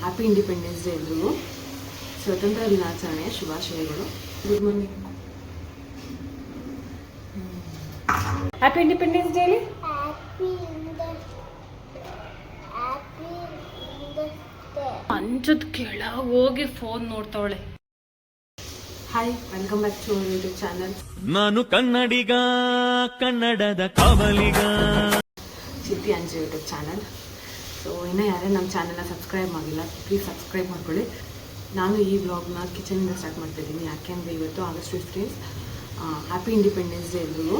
Happy independence day ಎಲ್ರಿಗೂ. ಸ್ವತಂತ್ರ ದಿನಾಚರಣೆಯ ಶುಭಾಶಯಗಳು. Good morning. Happy independence day ಹೇಳಿ. ಅಂಜದ್ ಕೆಳಗೆ ಹೋಗಿ ಫೋನ್ ನೋಡ್ತಾವಳೆ. Hi, welcome back to YouTube channel. ನಾನು ಕನ್ನಡಿಗ, ಕನ್ನಡದ ಕಾವಲಿಗ. ಚಿಟ್ಟಿ ಅಂಜು ಯೂಟ್ಯೂಬ್ ಚಾನಲ್. ಸೊ ಇನ್ನೂ ಯಾರೇ ನಮ್ಮ ಚಾನಲ್ನ ಸಬ್ಸ್ಕ್ರೈಬ್ ಮಾಡಿಲ್ಲ, ಪ್ಲೀಸ್ ಸಬ್ಸ್ಕ್ರೈಬ್ ಮಾಡ್ಕೊಳ್ಳಿ. ನಾನು ಈ ವ್ಲಾಗ್ನ ಕಿಚನಿಂದ ಸ್ಟಾರ್ಟ್ ಮಾಡ್ತಾಯಿದ್ದೀನಿ. ಯಾಕೆಂದರೆ ಇವತ್ತು ಆಗಸ್ಟ್ 15 ಹ್ಯಾಪಿ ಇಂಡಿಪೆಂಡೆನ್ಸ್ ಡೇ ಎಲ್ರಿಗೂ.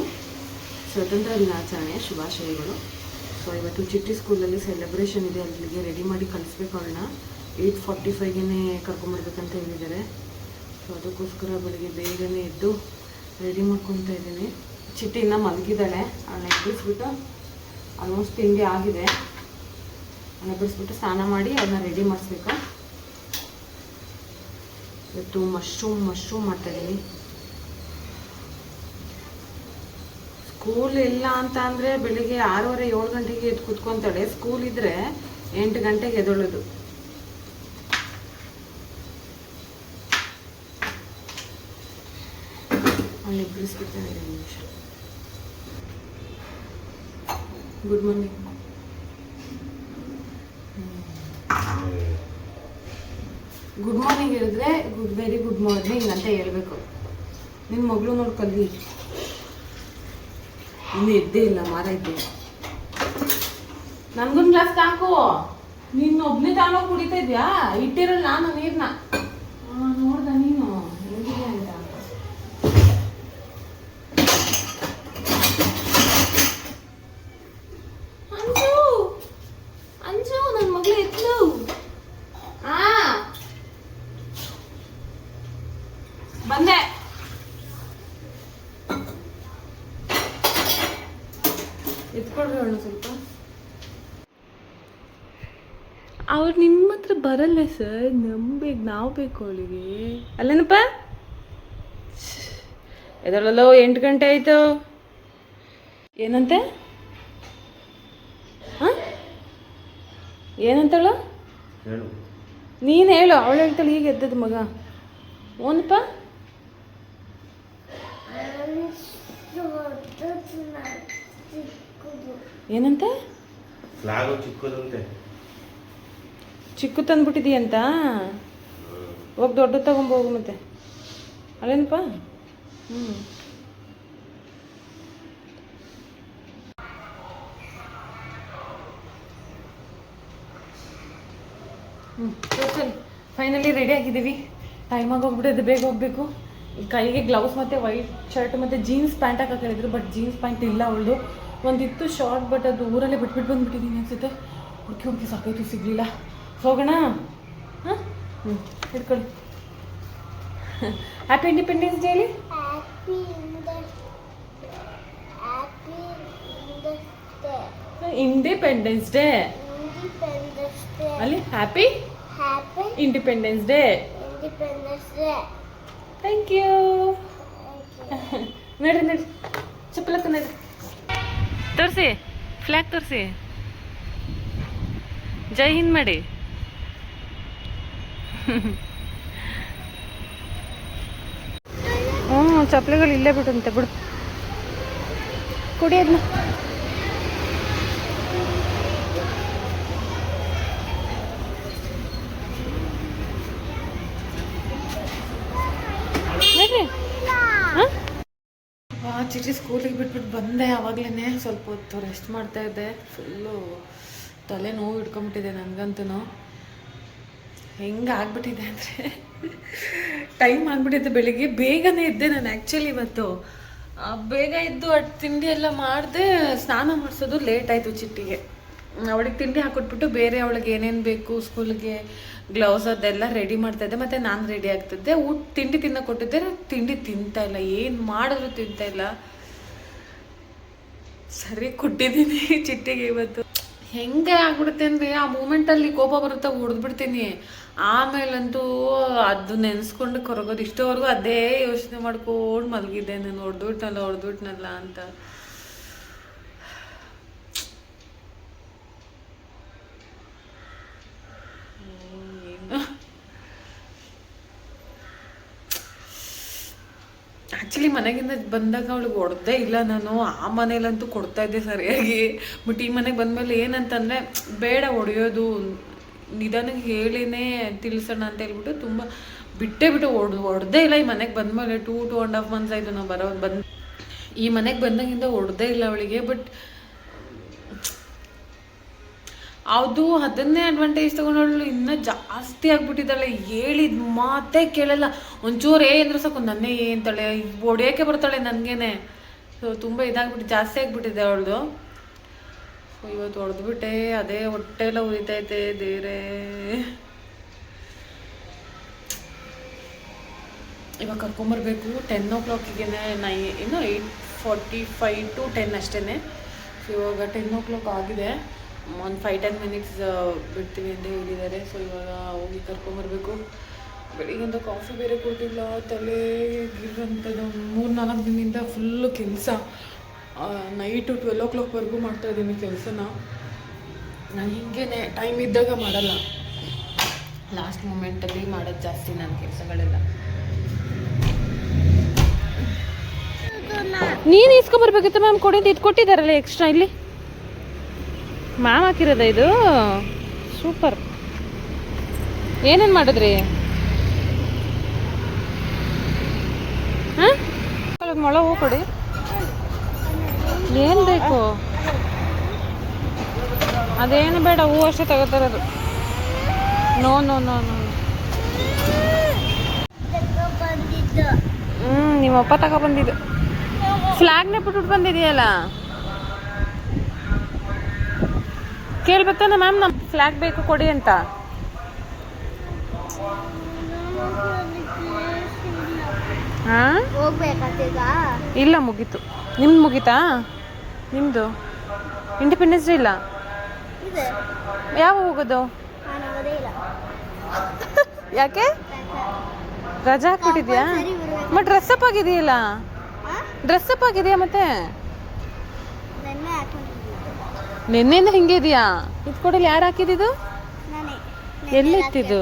ಸ್ವತಂತ್ರ ದಿನಾಚರಣೆಯ ಶುಭಾಶಯಗಳು. ಸೊ ಇವತ್ತು ಚಿಟ್ಟಿ ಸ್ಕೂಲಲ್ಲಿ ಸೆಲೆಬ್ರೇಷನ್ ಇದೆ, ಅಲ್ಲಿಗೆ ರೆಡಿ ಮಾಡಿ ಕಳಿಸ್ಬೇಕು. ಅವಳನ್ನ 8:45ಗೆ ಕರ್ಕೊಂಬರ್ಬೇಕಂತ ಹೇಳಿದ್ದಾರೆ. ಸೊ ಅದಕ್ಕೋಸ್ಕರ ಬೆಳಿಗ್ಗೆ ಬೇಗನೆ ಎದ್ದು ರೆಡಿ ಮಾಡ್ಕೊತಾ ಇದ್ದೀನಿ. ಚಿಟ್ಟಿ ಇನ್ನೂ ಮಲಗಿದ್ದಾಳೆ. ಅವಳನ್ನ ಎಬ್ಬಿಸ್ಬಿಟ್ಟು ಆಲ್ಮೋಸ್ಟ್ ತಿಂಡಿ ಆಗಿದೆ. ಅವನ್ನ ಎಬ್ಬಿಸ್ಬಿಟ್ಟು ಸ್ನಾನ ಮಾಡಿ ಅದನ್ನ ರೆಡಿ ಮಾಡಿಸ್ಬೇಕು. ಇವತ್ತು ಮಶ್ರೂಮ್ ಮಾಡ್ತಾಯಿದ್ದೀನಿ. ಸ್ಕೂಲ್ ಇಲ್ಲ ಅಂತ ಅಂದರೆ ಬೆಳಿಗ್ಗೆ 6:30-7 ಗಂಟೆಗೆ ಎದ್ದು ಕೂತ್ಕೊತಾಳೆ. ಸ್ಕೂಲ್ ಇದ್ದರೆ 8 ಗಂಟೆಗೆ ಎದ್ದೊಳ್ಳೋದು. ಅಲ್ಲಿ ಇಬ್ಬರಿಸ್ಬಿಡ್ತೇನೆ. 2 ನಿಮಿಷ. Good morning. ಗುಡ್ ಮಾರ್ನಿಂಗ್ ಹೇಳಿದ್ರೆ ವೆರಿ ಗುಡ್ ಮಾರ್ನಿಂಗ್ ಅಂತ ಹೇಳ್ಬೇಕು. ನಿನ್ನ ಮಗಳು ನೋಡ್ಕೊಳ್ಳಿ, ಇನ್ನೂ ಎದ್ದೇ ಇಲ್ಲ, ಮಾರ ಇದ್ದೆ. ನನ್ಗೊಂದು ಗ್ಲಾಸ್ ಹಾಕು. ನೀನು ಒಬ್ನೇ ತಗೊಂಡೋಗಿ ಕುಡಿತಾ ಇದ್ಯಾ? ಇಟ್ಟಿರಲ್ಲ ನಾನು ನೀರನ್ನ. ನೋಡ್ದ ನೀನು ಹೇಗಿದೆ ಅಂತ. ಅಂಜು ನನ್ನ ಮಗಳು ಎತ್ಲು. ಬಂದೆ. ಎತ್ಕೊಳ್ರಿ ಅವಳು ಸ್ವಲ್ಪ. ಅವ್ರು ನಿಮ್ಮ ಹತ್ರ ಬರಲ್ಲ ಸರ್, ನಂಬೇಕು, ನಾವು ಬೇಕು ಅವಳಿಗೆ. ಅಲ್ಲೇನಪ್ಪ ಎದಳಲ್ಲೋ 8 ಗಂಟೆ ಆಯ್ತು. ಏನಂತೆ? ಏನಂತಳು? ನೀನು ಹೇಳು. ಅವಳು ಹೇಳ್ತಾಳೆ ಈಗ ಎದ್ದದ ಮಗ. ಓನಪ್ಪ ಏನಂತೆ? ಚಿಕ್ಕು ತಂದ್ಬಿಟ್ಟಿದೀಯಂತ. ಹೋಗಿ ದೊಡ್ಡ ತಗೊಂಬೋಗು ಮತ್ತೆ. ಅಲ್ಲೇನಪ್ಪ? ಸರಿ, ಫೈನಲಿ ರೆಡಿ ಆಗಿದ್ದೀವಿ. ಟೈಮ್ ಆಗೋಗ್ಬಿಟ್ಟಿದೆ, ಬೇಗ ಹೋಗಬೇಕು. ಕೈಗೆ ಗ್ಲೌಸ್ ಮತ್ತು ವೈಟ್ ಶರ್ಟ್ ಮತ್ತು ಜೀನ್ಸ್ ಪ್ಯಾಂಟ್ ಹಾಕಿದ್ರು. ಬಟ್ ಜೀನ್ಸ್ ಪ್ಯಾಂಟ್ ಇಲ್ಲ ಅವಳದು. ಒಂದಿತ್ತು ಶಾರ್ಟ್, ಬಟ್ ಅದು ಊರಲ್ಲೇ ಬಿಟ್ಬಿಟ್ಟು ಬಂದುಬಿಟ್ಟಿದ್ದೀನಿ ಅನಿಸುತ್ತೆ. ಹುಡುಕಿ ಸಾಕಾಯ್ತು, ಸಿಗಲಿಲ್ಲ. ಹೋಗೋಣ. ಹಾಂ, ಹಿಡ್ಕೊಳ್ಳಿ. ಹ್ಯಾಪಿ ಇಂಡಿಪೆಂಡೆನ್ಸ್ ಡೇ ಹೇಳಿ. ಇಂಡಿಪೆಂಡೆನ್ಸ್ ಡೇ ಅಲ್ಲಿ happy independence day. Thank you. ನಡ್ರಿ ಚಪ್ಪಲಕ್ಕ ನಡ್ರಿ. ತೋರಿಸಿ, ಫ್ಲ್ಯಾಗ್ ತೋರಿಸಿ, ಜೈ ಹಿಂದ್ ಮಾಡಿ. ಚಪ್ಪಲಿಗಳು ಇಲ್ಲೇ ಬಿಡುಂತೆ. ಬಿಡು, ಕುಡಿ ಅದನ್ನ. ಚಿಟಿ ಸ್ಕೂಲಿಗೆ ಬಿಟ್ಬಿಟ್ಟು ಬಂದೆ. ಆವಾಗಲೇ ಸ್ವಲ್ಪ ಹೊತ್ತು ರೆಸ್ಟ್ ಮಾಡ್ತಾ ಇದ್ದೆ. ಫುಲ್ಲು ತಲೆ ನೋವು ಇಟ್ಕೊಂಬಿಟ್ಟಿದೆ ನನಗಂತೂ. ಹೆಂಗೆ ಆಗ್ಬಿಟ್ಟಿದೆ ಅಂದರೆ ಟೈಮ್ ಆಗಿಬಿಟ್ಟಿದೆ. ಬೆಳಿಗ್ಗೆ ಬೇಗನೆ ಇದ್ದೆ ನಾನು. ಆ್ಯಕ್ಚುಲಿ ಇವತ್ತು ಬೇಗ ಇದ್ದು ತಿಂಡಿ ಎಲ್ಲ ಮಾಡಿದೆ. ಸ್ನಾನ ಮಾಡಿಸೋದು ಲೇಟ್ ಆಯಿತು ಚಿಟ್ಟಿಗೆ. ಅವಳಿಗೆ ತಿಂಡಿ ಹಾಕೊಟ್ಬಿಟ್ಟು ಬೇರೆ ಅವಳಿಗೆ ಏನೇನು ಬೇಕು ಸ್ಕೂಲ್ಗೆ ಗ್ಲೌಸ್ ಅದೆಲ್ಲ ರೆಡಿ ಮಾಡ್ತಾಯಿದ್ದೆ. ಮತ್ತು ನಾನು ರೆಡಿ ಆಗ್ತಿದ್ದೆ. ತಿಂಡಿ ತಿನ್ನೋಕೆ ಕೊಟ್ಟಿದ್ದೆ. ತಿಂಡಿ ತಿಂತಾಯಿಲ್ಲ, ಏನು ಮಾಡಿದ್ರು ತಿಂತಾಯಿಲ್ಲ. ಸರಿ ಕೊಟ್ಟಿದ್ದೀನಿ ಚಿಟ್ಟಿಗೆ. ಇವತ್ತು ಹೆಂಗೆ ಆಗ್ಬಿಡುತ್ತೆ ಅಂದರೆ ಆ ಮೂಮೆಂಟಲ್ಲಿ ಕೋಪ ಬರುತ್ತೆ, ಹೊಡೆದ್ಬಿಡ್ತೀನಿ. ಆಮೇಲಂತೂ ಅದು ನೆನೆಸ್ಕೊಂಡು ಕೊರಗೋದು. ಇಷ್ಟವರೆಗೂ ಅದೇ ಯೋಚನೆ ಮಾಡ್ಕೊಂಡು ಮಲಗಿದ್ದೆ ನಾನು. ಹೊಡೆದ್ಬಿಟ್ನಲ್ಲ ಅಂತ. ಆ್ಯಕ್ಚುಲಿ ಮನೆಗಿಂದ ಬಂದಾಗ ಅವಳಿಗೆ ಹೊಡೆದೇ ಇಲ್ಲ ನಾನು. ಆ ಮನೇಲಂತೂ ಕೊಡ್ತಾ ಇದ್ದೆ ಸರಿಯಾಗಿ. ಬಟ್ ಈ ಮನೆಗೆ ಬಂದಮೇಲೆ ಏನಂತಂದರೆ ಬೇಡ ಹೊಡೆಯೋದು, ನಿಧಾನಕ್ಕೆ ಹೇಳಿನೇ ತಿಳಿಸೋಣ ಅಂತ ಹೇಳ್ಬಿಟ್ಟು ತುಂಬ ಬಿಟ್ಟು ಹೊಡೆದೇ ಇಲ್ಲ. ಈ ಮನೆಗೆ ಬಂದಮೇಲೆ 2.5 months ಆಯಿತು ನಾವು ಬಂದು ಈ ಮನೆಗೆ ಬಂದಾಗಿಂದ ಹೊಡೆದೇ ಇಲ್ಲ ಅವಳಿಗೆ. ಬಟ್ ಅದು ಅದನ್ನೇ ಅಡ್ವಾಂಟೇಜ್ ತೊಗೊಂಡವಳು ಇನ್ನೂ ಜಾಸ್ತಿ ಆಗ್ಬಿಟ್ಟಿದ್ದಾಳೆ. ಹೇಳಿದ ಮಾತೇ ಕೇಳಲ್ಲ. ಒಂಚೂರು ಅಂದ್ರೆ ಸಾಕು ನನ್ನೇ ಅಂತಾಳೆ, ಹೊಡೆಯೋಕ್ಕೆ ಬರ್ತಾಳೆ ನನಗೇನೆ. ಸೊ ತುಂಬ ಇದಾಗ್ಬಿಟ್ಟು ಜಾಸ್ತಿ ಆಗಿಬಿಟ್ಟಿದೆ ಅವಳದು. ಸೊ ಇವತ್ತು ಹೊಡೆದ್ಬಿಟ್ಟೆ, ಅದೇ ಹೊಟ್ಟೆ ಎಲ್ಲ ಉರಿತೈತೆ ದೇವ್ರೇ. ಇವಾಗ ಕರ್ಕೊಂಬರ್ಬೇಕು 10 o'clock ಇನ್ನು 8:45 to 10 ಅಷ್ಟೇ. ಸೊ ಇವಾಗ 10 o'clock ಆಗಿದೆ. ಒಂದು 5-10 minutes ಬಿಡ್ತೀವಿ ಅಂತ ಹೇಳಿದ್ದಾರೆ. ಸೊ ಇವಾಗ ಹೋಗಿ ಕರ್ಕೊಂಬರ್ಬೇಕು. ಬೆಳಿಗ್ಗೆಂತ ಕಾಫಿ ಬೇರೆ ಕೊಡ್ತಿಲ್ಲ, ತಲೆ ಗಿರಂಥದ್ದು. 3-4 ದಿನದಿಂದ ಫುಲ್ಲು ಕೆಲಸ. ನೈಟು 12 o'clockವರೆಗೂ ಮಾಡ್ತಾಯಿದ್ದೀನಿ ಕೆಲಸನ. ನಾನು ಹಿಂಗೇ ಟೈಮ್ ಇದ್ದಾಗ ಮಾಡಲ್ಲ, ಲಾಸ್ಟ್ ಮೂಮೆಂಟಲ್ಲಿ ಮಾಡೋದು ಜಾಸ್ತಿ ನನ್ನ ಕೆಲಸಗಳೆಲ್ಲ. ನೀನು ಇಸ್ಕೊಂಬರ್ಬೇಕಿತ್ತು ಮ್ಯಾಮ್, ಕೊಡಿದ್ದು ಇದು ಕೊಟ್ಟಿದ್ದಾರಲ್ಲ ಎಕ್ಸ್ಟ್ರಾ. ಇಲ್ಲಿ ಮ್ಯಾಮ್ ಹಾಕಿರೋದ ಇದು? ಸೂಪರ್. ಏನೇನು ಮಾಡಿದ್ರಿ? ಹಾಂ, ಮೊಳ ಹೂ ಕೊಡಿ. ಏನು ಬೇಕು? ಅದೇನು ಬೇಡ, ಹೂ ಅಷ್ಟೇ ತಗೋತಾರದು. No no no no. ನಿಮ್ಮಪ್ಪ ತಗೊಬಂದಿದ್ದು ಫ್ಲಾಗ್ನೇ ಬಿಟ್ಬಿಟ್ಟು ಬಂದಿದೆಯಲ್ಲ. ಕೇಳ್ಬೇಕಂದ್ರೆ ಮ್ಯಾಮ್ ನಮ್ಮ ಫ್ಲಾಗ್ ಬೇಕು ಕೊಡಿ ಅಂತ. ಹಾಂ, ಇಲ್ಲ ಮುಗೀತು. ನಿಮ್ದು ಮುಗೀತಾ? ನಿಮ್ಮದು ಇಂಡಿಪೆಂಡೆನ್ಸ್ ಡೇ ಇಲ್ಲ? ಯಾವ ಹೋಗೋದು? ಯಾಕೆ ರಜಾ ಹಾಕ್ಬಿಟ್ಟಿದ್ಯಾ? ಮತ್ತೆ ಡ್ರೆಸ್ಅಪ್ ಆಗಿದೆಯಲ್ಲ, ಡ್ರೆಸ್ಅಪ್ ಆಗಿದೆಯಾ ಮತ್ತೆ? ನಿನ್ನೆಯಿಂದ ಹಿಂಗೆ ಇದೆಯಾ? ಇದು ಕೊಡಲಿ, ಯಾರು ಹಾಕಿದ್ದು? ಎಲ್ಲಿ ಇತ್ತಿದ್ದು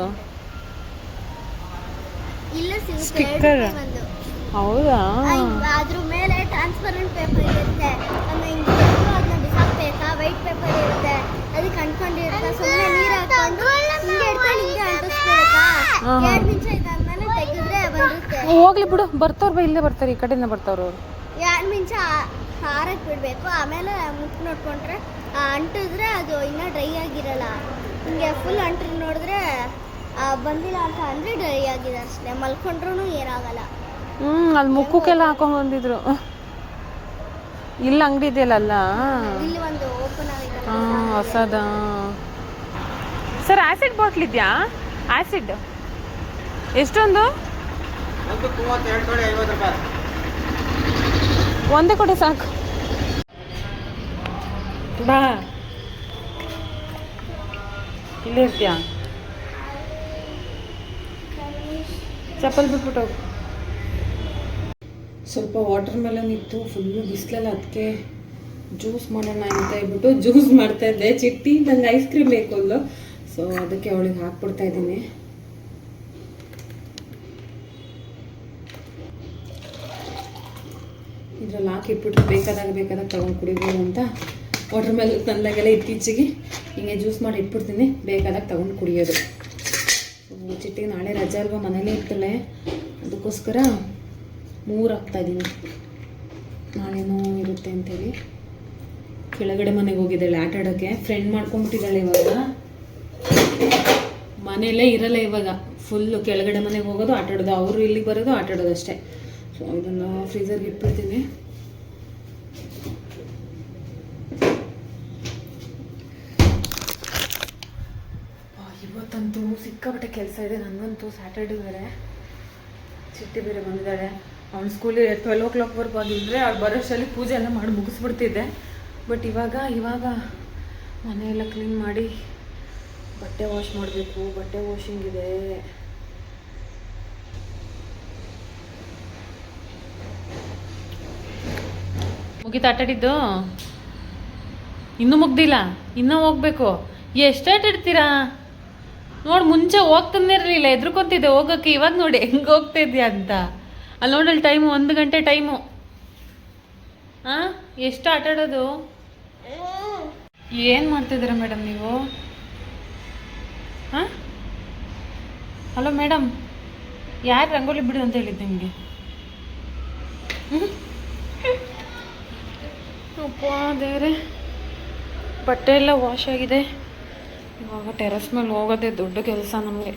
ಸ್ಟಿಕ್ಕರ್? ಹೌದಾ? ಅದ್ರ ಮೇಲೆ ಟ್ರಾನ್ಸ್ಪರೆಂಟ್ ಪೇಪರ್ ಇರುತ್ತೆ, ಅದನ್ನ ಬಿಸಾಕ್ಬೇಕಾ? ವೈಟ್ ಪೇಪರ್ ಇರುತ್ತೆ, ಅದಕ್ಕೆ ಅಂಟ್ಕೊಂಡಿರುತ್ತೆ. ಸುಮ್ಮನೆ ನೀರು ಹಾಕೊಂಡು ಹಿಂಗೆ ಇಟ್ಕೊಂಡು ಹಿಂಗೆ ಅಂಟಿಸ್ಬೇಕಾ? 2 ನಿಮಿಷ ಇದಾದ್ಮೇಲೆ ತೆಗೆದ್ರೆ ಬರುತ್ತೆ. ಹೋಗ್ಲಿ ಬಿಡು, ಬರ್ತಾವ್ರ ಇಲ್ಲೇ ಬರ್ತಾರೆ, ಈ ಕಡೆಯಿಂದ ಬರ್ತಾವ್ರು ಅವ್ರು. 2 ನಿಮಿಷ ಹಾರಕ್ಕೆ ಬಿಡಬೇಕು. ಆಮೇಲೆ ಮುಟ್ಟು ನೋಡ್ಕೊಂಡ್ರೆ ಅಂಟಿದ್ರೆ ಅದು ಇನ್ನೂ ಡ್ರೈ ಆಗಿರಲ್ಲ. ಹಿಂಗೆ ಫುಲ್ ಅಂಟ್ರೆ ನೋಡಿದ್ರೆ ಬಂದಿಲ್ಲ ಅಂತ ಅಂದರೆ ಡ್ರೈ ಆಗಿದೆ ಅಷ್ಟೇ. ಮಲ್ಕೊಂಡ್ರೂ ಏನಾಗಲ್ಲ. ಅಲ್ಲಿ ಮುಖಕ್ಕೆಲ್ಲ ಹಾಕೊಂಡು ಬಂದಿದ್ರು. ಇಲ್ಲ ಅಂಗಡಿ ಇದೆಯಲ್ಲ, ಇಲ್ಲಿ ಒಂದು ಓಪನ್ ಆಗಿದೆ. ಹೊಸದ. ಸರ್ ಆ್ಯಸಿಡ್ ಬಾಟ್ಲ್ ಇದೆಯಾ? ಆ್ಯಸಿಡ್ ಎಷ್ಟೊಂದು? ಒಂದೇ ಕೊಡಿ ಸಾಕು. ಬಾ, ಇಲ್ಲೇ ಇರ್ತೀಯಾ? ಚಪ್ಪಲ್ ಬಿಟ್ಬಿಟ್ಟು ಹೋಗು. ಸ್ವಲ್ಪ ವಾಟರ್ ಮೆಲನ್ ಇತ್ತು, ಫುಲ್ಲು ಬಿಸಿಲಲ್ಲ, ಅದಕ್ಕೆ ಜ್ಯೂಸ್ ಮಾಡೋಣ ಅಂತ ಹೇಳ್ಬಿಟ್ಟು ಜ್ಯೂಸ್ ಮಾಡ್ತಾ ಇದ್ದೆ. ಚಿಟ್ಟಿ ನಂಗೆ ಐಸ್ ಕ್ರೀಮ್ ಬೇಕು ಅಲ್ಲೋ, ಸೊ ಅದಕ್ಕೆ ಅವಳಿಗೆ ಹಾಕ್ಬಿಡ್ತಾ ಇದ್ದೀನಿ. ಇದ್ರಲ್ಲಿ ಹಾಕಿಟ್ಬಿಟ್ಟು ಬೇಕಾದಾಗ ತಗೊಂಡು ಕುಡಿಬೋದು ಅಂತ ವಾಟರ್ ಮೆಲನ್ ತಂದಾಗೆಲ್ಲ ಇತ್ತೀಚೆಗೆ ಹಿಂಗೆ ಜ್ಯೂಸ್ ಮಾಡಿ ಇಟ್ಬಿಡ್ತೀನಿ, ಬೇಕಾದಾಗ ತಗೊಂಡು ಕುಡಿಯೋದು. ಚಿಟ್ಟಿಗೆ ನಾಳೆ ರಜೆ ಅಲ್ವಾ, ಮನೇಲೇ ಇರ್ತಾಳೆ, ಅದಕ್ಕೋಸ್ಕರ 3 ಹಾಕ್ತಾಯಿದ್ದೀನಿ. ನಾಳೆನೂ ಇರುತ್ತೆ ಅಂತೇಳಿ. ಕೆಳಗಡೆ ಮನೆಗೆ ಹೋಗಿದ್ದಾಳೆ ಆಟ ಆಡೋಕ್ಕೆ, ಫ್ರೆಂಡ್ ಮಾಡ್ಕೊಂಡ್ಬಿಟ್ಟಿದ್ದಾಳೆ. ಇವಾಗ ಮನೆಯಲ್ಲೇ ಇರಲ್ಲ, ಇವಾಗ ಫುಲ್ಲು ಕೆಳಗಡೆ ಮನೆಗೆ ಹೋಗೋದು, ಆಟ ಆಡೋದು, ಅವರು ಇಲ್ಲಿಗೆ ಬರೋದು, ಆಟ ಆಡೋದು ಅಷ್ಟೇ. ಸೊ ಇದನ್ನು ಫ್ರೀಝರ್ಗೆ ಇಟ್ಬಿಡ್ತೀನಿ. ಇವತ್ತಂತೂ ಸಿಕ್ಕಾಪಟ್ಟೆ ಕೆಲಸ ಇದೆ ನನಗಂತೂ. ಸ್ಯಾಟರ್ಡೇ ಬೇರೆ, ಚಿಟ್ಟಿ ಬೇರೆ ಬಂದಿದ್ದಾಳೆ. ಅವ್ನು ಸ್ಕೂಲಿಗೆ 12 o'clockವರೆಗೂ ಆಗಿದ್ದರೆ ಅವ್ಳು ಬರೋಷ್ಟರಲ್ಲಿ ಪೂಜೆ ಎಲ್ಲ ಮಾಡಿ ಮುಗಿಸ್ಬಿಡ್ತಿದ್ದೆ. ಬಟ್ ಇವಾಗ ಮನೆಯೆಲ್ಲ ಕ್ಲೀನ್ ಮಾಡಿ ಬಟ್ಟೆ ವಾಶ್ ಮಾಡಬೇಕು. ಬಟ್ಟೆ ವಾಷಿಂಗ್ ಇದೆ. ಮುಗೀತು ಆಟಾಡಿದ್ದು? ಇನ್ನೂ ಮುಗ್ದಿಲ್ಲ, ಇನ್ನೂ ಹೋಗ್ಬೇಕು. ಎಷ್ಟು ಆಟಾಡ್ತೀರಾ ನೋಡಿ? ಮುಂಚೆ ಹೋಗ್ತಾನೆ ಇರಲಿಲ್ಲ, ಎದ್ರುಕೊಂತಿದ್ದೆ ಹೋಗೋಕ್ಕೆ. ಇವಾಗ ನೋಡಿ ಹೆಂಗೆ ಹೋಗ್ತಾ ಇದೆಯಾ ಅಂತ. ಅಲ್ಲಿ ನೋಡಲ್ಲಿ ಟೈಮು 1 ಗಂಟೆ ಟೈಮು. ಹಾಂ, ಎಷ್ಟು ಆಟ ಆಡೋದು? ಏನು ಮಾಡ್ತಿದ್ದೀರಾ ಮೇಡಮ್ ನೀವು? ಹಾಂ, ಹಲೋ ಮೇಡಮ್, ಯಾರು ರಂಗೋಲಿ ಬಿಡು ಅಂತ ಹೇಳಿದ್ದು ನಿಮಗೆ? ಅಪ್ಪ ದೇವ್ರೆ, ಬಟ್ಟೆ ಎಲ್ಲ ವಾಶ್ ಆಗಿದೆ. ಇವಾಗ ಟೆರಸ್ ಮೇಲೆ ಹೋಗೋದೇ ದೊಡ್ಡ ಕೆಲಸ ನಮಗೆ.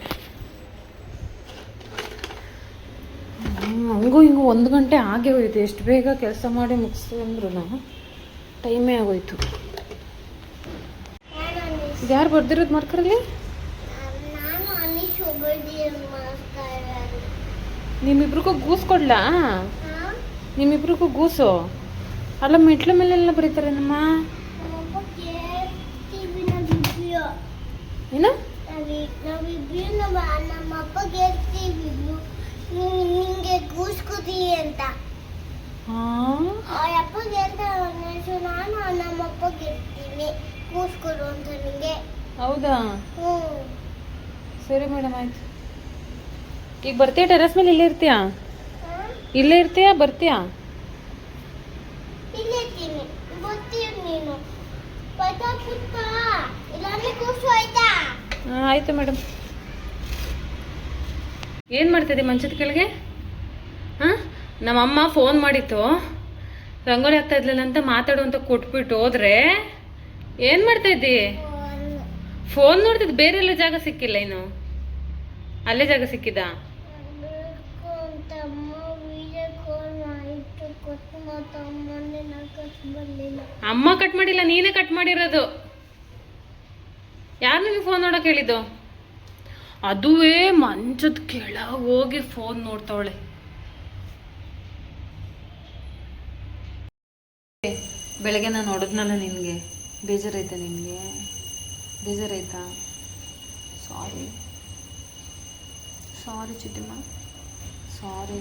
ಹಂಗೂ ಹಿಂಗೂ 1 ಗಂಟೆ ಆಗೇ ಹೋಯ್ತು. ಎಷ್ಟು ಬೇಗ ಕೆಲಸ ಮಾಡಿ ಮುಗಿಸ್ತೀವಿ ಅಂದ್ರೂ ಟೈಮೇ ಆಗೋಯ್ತು. ಯಾರು ಬರ್ದಿರೋದು ಮಾರ್ಕರಲ್ಲಿ? ನಿಮ್ಮಿಬ್ರಿಗೂ ಗೂಸ್ ಕೊಡ್ಲಾ? ನಿಮ್ಮಿಬ್ರಿಗೂ ಗೂಸು ಅಲ್ಲ, ಮೆಟ್ಲ ಮೇಲೆಲ್ಲ ಬರೀತಾರೆ ನಮ್ಮ. ಏನು? ನಿಂಗೆ ಕೂಸ್ಕುದಿ ಅಂತ ಅಪ್ಪಗೆ ಅಂತ ನಾನು ನಮ್ಮಪ್ಪಗೆ ಇರ್ತೀನಿ ಕೂಸ್ಕೊಡು ಅಂತ ನಿಂಗೆ. ಹೌದಾ? ಸರಿ ಮೇಡಮ್, ಆಯ್ತು. ಈಗ ಬರ್ತೀಯಾ ಟೆರಸ್ ಮೇಲೆ? ಇಲ್ಲೇ ಇರ್ತೀಯಾ? ಇಲ್ಲೇ ಇರ್ತೀಯಾ ಬರ್ತೀಯಾ? ಇಲ್ಲೇ ಇರ್ತೀನಿ. ಬರ್ತೀಯ ನೀನು? ಪಟಾಕುತ್ತ ಇಲ್ಲಾಂದ್ರೆ ಕೂಸು ಆಯ್ತಾ? ಹಾಂ, ಆಯಿತು ಮೇಡಮ್. ಏನು ಮಾಡ್ತಿದ್ದೆ ಮಂಚದ ಕೆಳಗೆ? ಹಾಂ, ನಮ್ಮಮ್ಮ ಫೋನ್ ಮಾಡಿತ್ತು, ರಂಗೋಲಿ ಆಗ್ತಾ ಇದ್ಲಿಲ್ಲ ಅಂತ ಮಾತಾಡು ಅಂತ ಕೊಟ್ಬಿಟ್ಟು ಹೋದ್ರೆ ಏನು ಮಾಡ್ತಾಯಿದ್ದಿ? ಫೋನ್ ನೋಡ್ತಿದ್ದು. ಬೇರೆ ಎಲ್ಲ ಜಾಗ ಸಿಕ್ಕಿಲ್ಲ ಇನ್ನು? ಅಲ್ಲೇ ಜಾಗ ಸಿಕ್ಕಿದ? ಅಮ್ಮ ಕಟ್ ಮಾಡಿಲ್ಲ, ನೀನೇ ಕಟ್ ಮಾಡಿರೋದು. ಯಾರು ನಿಮಗೆ ಫೋನ್ ನೋಡೋಕೆ ಹೇಳಿದ್ದು? ಅದುವೇ ಮಂಚದ ಕೆಳಗೆ ಹೋಗಿ ಫೋನ್ ನೋಡ್ತಾವಳೆ. ಬೆಳಗ್ಗೆ ನಾನು ನೋಡಿದ್ನಲ್ಲ ನಿನಗೆ, ಬೇಜಾರಾಯ್ತಾ ನಿನಗೆ? ಬೇಜಾರಾಯ್ತಾ? ಸಾರಿ ಸಾರಿ ಚಿಟ್ಟಮ್ಮ, ಸಾರಿ.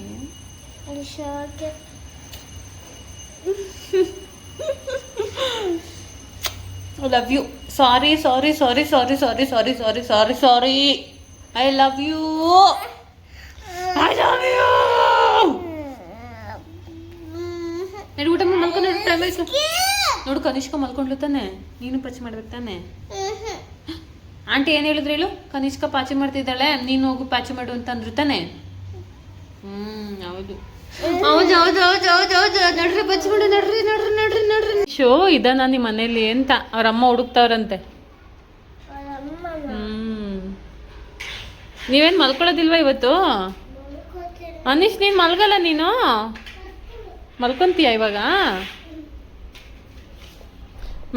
I love you. Sorry. I love you. ನಡಿ ಊಟ ಮಲ್ಕೊಂಡು ಟೈಮ್ ಆಯ್ತು ನೋಡು. ಕನಿಷ್ಕ ಮಲ್ಕೊಂಡ್ಲು ತಾನೆ, ನೀನು ಪಚ್ಚಿ ಮಾಡ್ಬೇಕು ತಾನೆ? ಆಂಟಿ ಏನು ಹೇಳಿದ್ರು ಹೇಳು? ಕನಿಷ್ಕ ಪಾಚಿ ಮಾಡ್ತಿದ್ದಾಳೆ, ನೀನು ಹೋಗು ಪಾಚಿ ಮಾಡು ಅಂತ ಅಂದ್ರು ತಾನೆ? ಹೌದು. ನಡ್ರಿ ಪಚ್ಚಿ ಮಾಡು, ನಡ್ರಿ. ಶೋ ಇದ ನಿಮ್ಮ ಮನೇಲಿ ಅಂತ ಅವ್ರ ಅಮ್ಮ ಹುಡುಕ್ತಾವ್ರಂತೆ. ನೀವೇನು ಮಲ್ಕೊಳ್ಳೋದಿಲ್ವಾ ಇವತ್ತು? ಅನೀಶ್, ನೀನು ಮಲ್ಗಲ್ಲ? ನೀನು ಮಲ್ಕೊಂತೀಯ ಇವಾಗ?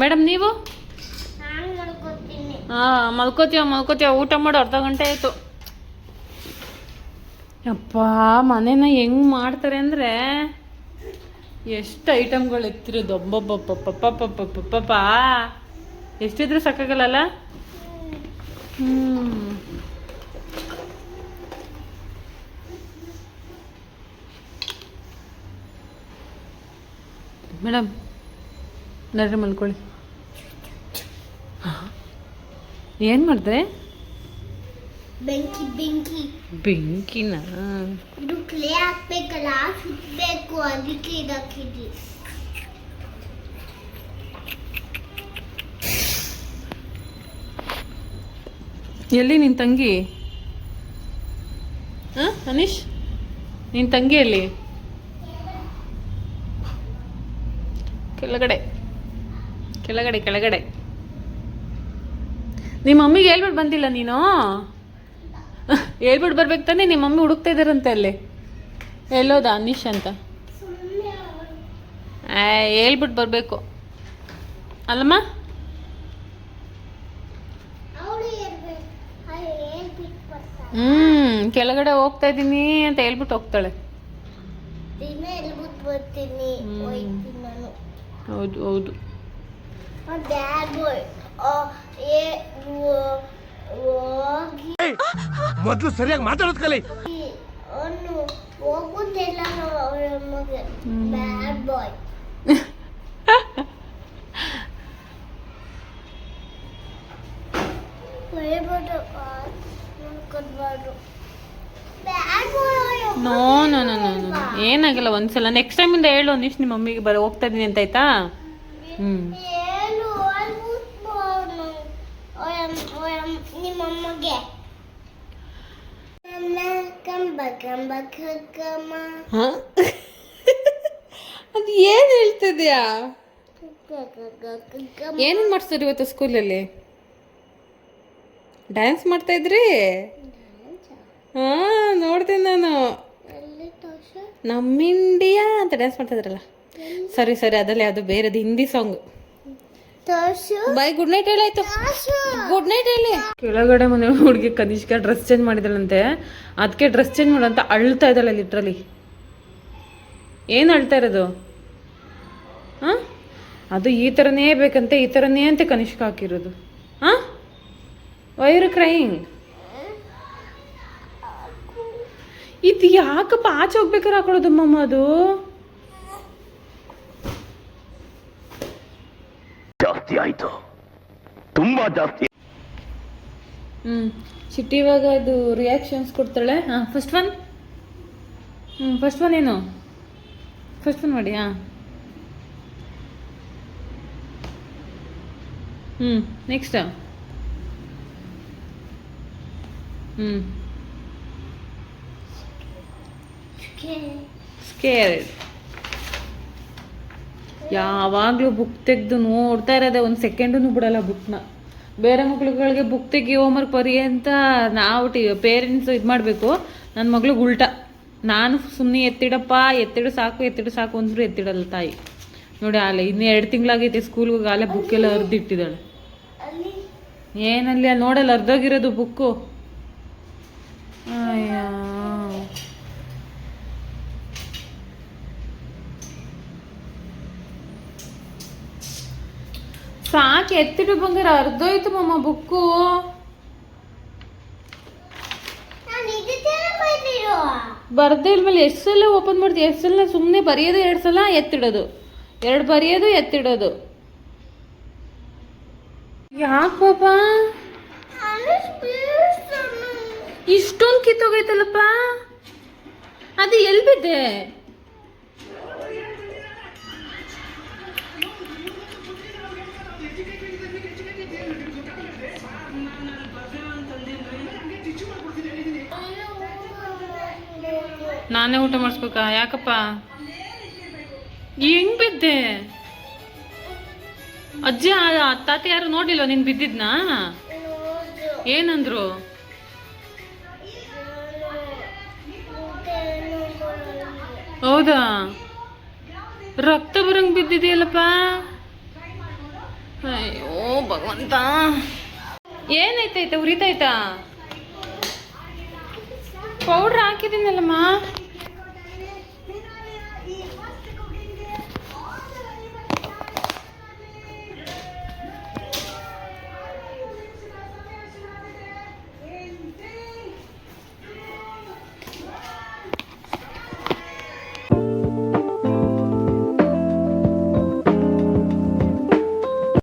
ಮೇಡಮ್ ನೀವು? ಹಾಂ, ಮಲ್ಕೋತೀವ. ಊಟ ಮಾಡು, ಅರ್ಧ ಗಂಟೆ ಆಯಿತು. ಅಪ್ಪ, ಮನೇನ ಹೆಂಗೆ ಮಾಡ್ತಾರೆ ಅಂದರೆ ಎಷ್ಟು ಐಟಮ್ಗಳು ಎತ್ತಿರೋದು. ಒಬ್ಬೊಬ್ಬ ಎಷ್ಟಿದ್ರೆ ಸಾಕಾಗಲ್ಲ. ಮೇಡಮ್ ನಡ್ರಿ ಮಲ್ಕೊಳ್ಳಿ. ಏನು ಮಾಡಿದ್ರೆ? ಬೆಂಕಿನ ಇದು ಕ್ಲೇ ಹಾಕ್ಬೇಕಲ್ಲ, ಸುತ್ತಬೇಕು, ಅದಕ್ಕೆ ಇದಾಕಿದ್ವಿ. ಎಲ್ಲಿ ನಿನ್ನ ತಂಗಿ? ಅನೀಶ್, ನಿನ್ನ ತಂಗಿ ಎಲ್ಲಿ? ಕೆಳಗಡೆ. ನಿಮ್ಮ ಮಮ್ಮಿಗೆ ಹೇಳ್ಬಿಟ್ಟು ಬಂದಿಲ್ಲ ನೀನು? ಹೇಳ್ಬಿಟ್ಟು ಬರ್ಬೇಕು ತಾನೆ. ನಿಮ್ಮ ಮಮ್ಮಿ ಹುಡುಕ್ತಾ ಇದ್ದಾರಂತೆ ಅಲ್ಲಿ. ಎಲ್ಲೋದ ಅನೀಶ್ ಅಂತ? ಹೇಳ್ಬಿಟ್ಟು ಬರಬೇಕು ಅಲ್ಲಮ್ಮ? ಕೆಳಗಡೆ ಹೋಗ್ತಾ ಇದ್ದೀನಿ ಅಂತ ಹೇಳ್ಬಿಟ್ಟು ಹೋಗ್ತಾಳೆ. ಹೌದು. ಮೊದಲು ಸರಿಯಾಗಿ ಮಾತಾಡೋದು ಕಲಿ. ಹೋಗುದಿಲ್ಲ bad boy. No no no no no ಏನಾಗಿಲ್ಲ ಒಂದ್ಸಲ ನೆಕ್ಸ್ಟ್ ಟೈಮಿಂದ ಹೇಳು ಒಂದಿಷ್ಟು ನಿಮ್ಮ ಮಮ್ಮಿಗೆ ಹೋಗ್ತಾ ಇದೀನಿ ಅಂತ ಆಯ್ತಾ. ನಿಮ್ಮಮ್ಮಗೆ ಅದು ಏನು ಹೇಳ್ತಿದ್ಯಾ? ಏನು ಮಾಡಿಸ್ತಾರೆ ಇವತ್ತು ಸ್ಕೂಲಲ್ಲಿ? ಡ್ಯಾನ್ಸ್ ಮಾಡ್ತಾ ಇದ್ರಿ? ಹಾ ನೋಡ್ತೀನಿ ನಾನು. ನಮ್ಮ ಇಂಡಿಯಾ ಅಂತ ಡ್ಯಾನ್ಸ್ ಮಾಡ್ತಾ ಇದ್ರಲ್ಲ. ಸರಿ ಸರಿ ಅದರಲ್ಲಿ ಅದು ಬೇರೆದು Hindi song. Bye good night ಹೇಳಾಯ್ತು. ಗುಡ್ ನೈಟ್ ಹೇಳಿ. ಕೆಳಗಡೆ ಮನೆ ಹುಡುಗಿ ಕನಿಷ್ಕ ಡ್ರೆಸ್ ಚೇಂಜ್ ಮಾಡಿದಳಂತೆ, ಅದಕ್ಕೆ ಡ್ರೆಸ್ ಚೇಂಜ್ ಮಾಡಂತ ಅಳ್ತಾ ಇದ್ದಾಳೆ ಲಿಟ್ರಲಿ. ಏನು ಅಳ್ತಾ ಇರೋದು? ಹಾಂ ಅದು ಈ ಥರನೇ ಬೇಕಂತೆ, ಈ ಥರನೇ ಅಂತ ಕನಿಷ್ಕ ಹಾಕಿರೋದು. ಹಾಂ ವೈ ಯು ಕ್ರೈಯಿಂಗ್? ಇದು ಯಾಕಪ್ಪ ಆಚೆ ಹೋಗ್ಬೇಕಾದ್ರೆ ಹಾಕೊಳ್ಳೋದು ಮಮ್ಮ ಅದು? ಜಾಸ್ತಿ ಆಯ್ತು, ತುಂಬಾ ಜಾಸ್ತಿ. ಚಿಟ್ಟಿ ಇವಾಗ ಇದು ರಿಯಾಕ್ಷನ್ಸ್ ಕೊಡ್ತಾಳೆ. ಹಾಂ ಫಸ್ಟ್ ಒನ್. ಫಸ್ಟ್ ಒನ್ ಏನು? ಫಸ್ಟ್ ಒನ್ ಮಾಡಿ. ಹಾಂ ನೆಕ್ಸ್ಟ್. ಸ್ಕೇರ್ಡ್. ಯಾವಾಗಲೂ ಬುಕ್ ತೆಗೆದು ನೋಡ್ತಾ ಇರೋದೆ, ಒಂದು ಸೆಕೆಂಡೂ ಬಿಡಲ್ಲ ಬುಕ್ನ. ಬೇರೆ ಮಕ್ಳುಗಳಿಗೆ ಬುಕ್ ತೆಗಿ ಹೋಮ್ವರ್ಕ್ ಬರೀ ಅಂತ ನಾವು ಪೇರೆಂಟ್ಸ್ ಇದು ಮಾಡಬೇಕು. ನನ್ನ ಮಗ್ಳಿಗೆ ಉಲ್ಟಾ, ನಾನು ಸುಮ್ಮನೆ ಎತ್ತಿಡು ಸಾಕು ಅಂದ್ರೂ ಎತ್ತಿಡಲ್ಲ ತಾಯಿ. ನೋಡಿ ಆಲೆ ಇನ್ನು 2 ತಿಂಗಳಾಗೈತೆ ಸ್ಕೂಲ್ಗೆ ಹೋಗಿ, ಆಲೆ ಬುಕ್ ಎಲ್ಲ ಹರಿದಿಟ್ಟಿದ್ದಾಳೆ. ಏನಲ್ಲಿ ಅಲ್ಲಿ ನೋಡಲ್ಲ ಅರ್ಧೋಗಿರೋದು ಬುಕ್ಕು. ಅಯ್ಯ ಸಾಕು ಎತ್ತಿಡು ಬಂಗಾರ, ಅರ್ಧೋಯ್ತು ಮಮ್ಮ ಬುಕ್ಕು. ಬರ್ದೇ ಇಲ್ಮೇಲೆ ಎಷ್ಟು ಸಲ ಓಪನ್ ಮಾಡ್ತೀವಿ, ಎಷ್ಟು ಸಲ ಸುಮ್ಮನೆ ಬರೆಯೋದು, 2 ಸಲ ಎತ್ತಿಡೋದು, 2 ಬರೆಯೋದು ಎತ್ತಿಡೋದು. ಯಾಕೆ ಪಾಪ ಇಷ್ಟೊಂದು ಕಿತ್ತೋಗೈತಲ್ಲಪ್ಪ? ಅದು ಎಲ್ಲಿ ಬಿದ್ದೆ? ನಾನೇ ಊಟ ಮಾಡಿಸ್ಬೇಕಾ? ಯಾಕಪ್ಪ ಹೆಂಗ್ ಬಿದ್ದೆ? ಅಜ್ಜಿ ತಾತ ಯಾರು ನೋಡಿಲ್ವ ನೀನು ಬಿದ್ದಿದ್ನಾ? ಏನಂದ್ರು? ಹೌದಾ? ರಕ್ತ ಬರಂಗ್ ಬಿದ್ದಿದೆಯಲ್ಲಪ್ಪ. ಅಯ್ಯೋ ಭಗವಂತ, ಏನಾಯ್ತೈತೆ? ಉರಿತೈತಾ? ಪೌಡ್ರ್ ಹಾಕಿದ್ದೀನಲ್ಲಮ್ಮ.